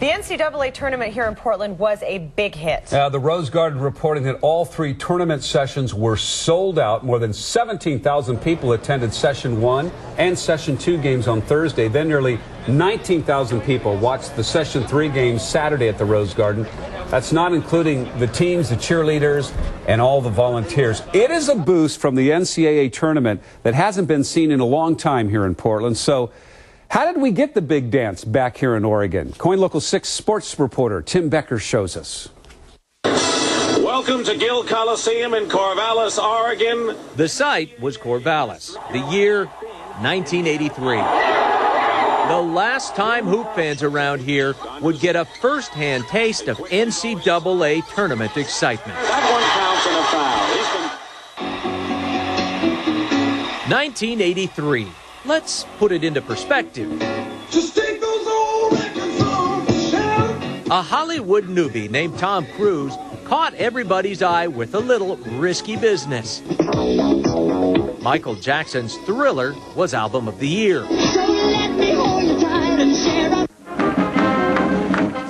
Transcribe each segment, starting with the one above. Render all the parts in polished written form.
The NCAA tournament here in Portland was a big hit. The Rose Garden reporting that all three tournament sessions were sold out. More than 17,000 people attended Session 1 and Session 2 games on Thursday. Then nearly 19,000 people watched the Session 3 games Saturday at the Rose Garden. That's not including the teams, the cheerleaders, and all the volunteers. It is a boost from the NCAA tournament that hasn't been seen in a long time here in Portland. So how did we get the big dance back here in Oregon? KOIN Local 6 sports reporter Tim Becker shows us. Welcome to Gill Coliseum in Corvallis, Oregon. The site was Corvallis, the year 1983. The last time hoop fans around here would get a first-hand taste of NCAA tournament excitement. That one counts in a foul. 1983. Let's put it into perspective. Just take those old records on the shelf. A Hollywood newbie named Tom Cruise caught everybody's eye with a little risky business. Michael Jackson's Thriller was Album of the Year.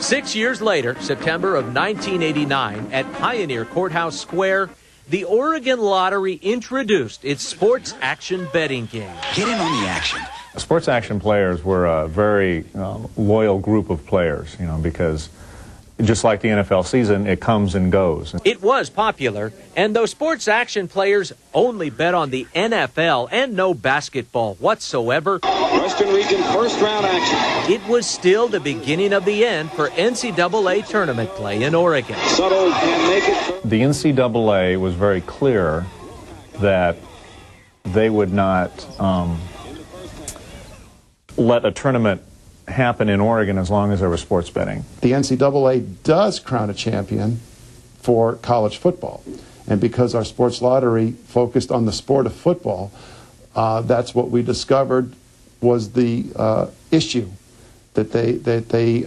6 years later, September of 1989, at Pioneer Courthouse Square, the Oregon Lottery introduced its sports action betting game. Get in on the action. Sports action players were a very loyal group of players, because just like the NFL season, it comes and goes. It was popular, and though sports action players only bet on the NFL and no basketball whatsoever, Western Region first round action. it was still the beginning of the end for NCAA tournament play in Oregon. Subtle and make it. The NCAA was very clear that they would not let a tournament happen in Oregon as long as there was sports betting. The NCAA does crown a champion for college football. And because our sports lottery focused on the sport of football, that's what we discovered was the issue that they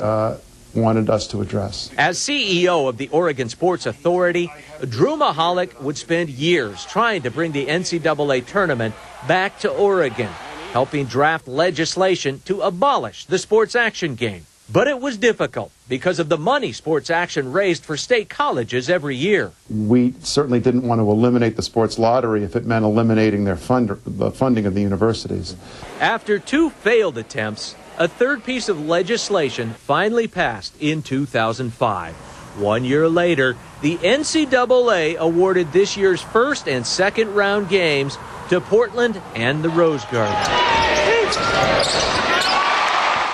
wanted us to address. As CEO of the Oregon Sports Authority, Drew Mahalik would spend years trying to bring the NCAA tournament back to Oregon, helping draft legislation to abolish the sports action game. But it was difficult because of the money sports action raised for state colleges every year. We certainly didn't want to eliminate the sports lottery if it meant eliminating the funding of the universities. After two failed attempts, a third piece of legislation finally passed in 2005. 1 year later, the NCAA awarded this year's first and second round games to Portland and the Rose Garden.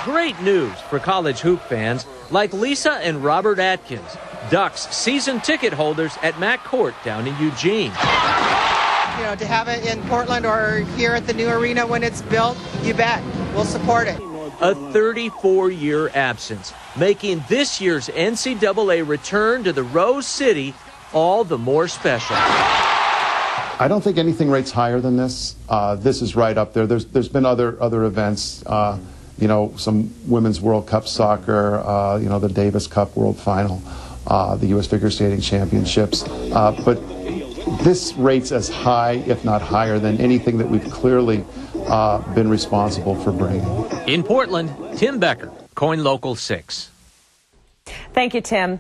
Great news for college hoop fans like Lisa and Robert Atkins, Ducks season ticket holders at Mac Court down in Eugene. To have it in Portland or here at the new arena when it's built, you bet. We'll support it. A 34-year absence, making this year's NCAA return to the Rose City all the more special. I don't think anything rates higher than this. This is right up there. There's been other events, some Women's World Cup soccer, the Davis Cup World Final, the U.S. Figure Skating Championships. But this rates as high, if not higher, than anything that we've clearly been responsible for bringing. In Portland, Tim Becker, KOIN Local 6. Thank you, Tim.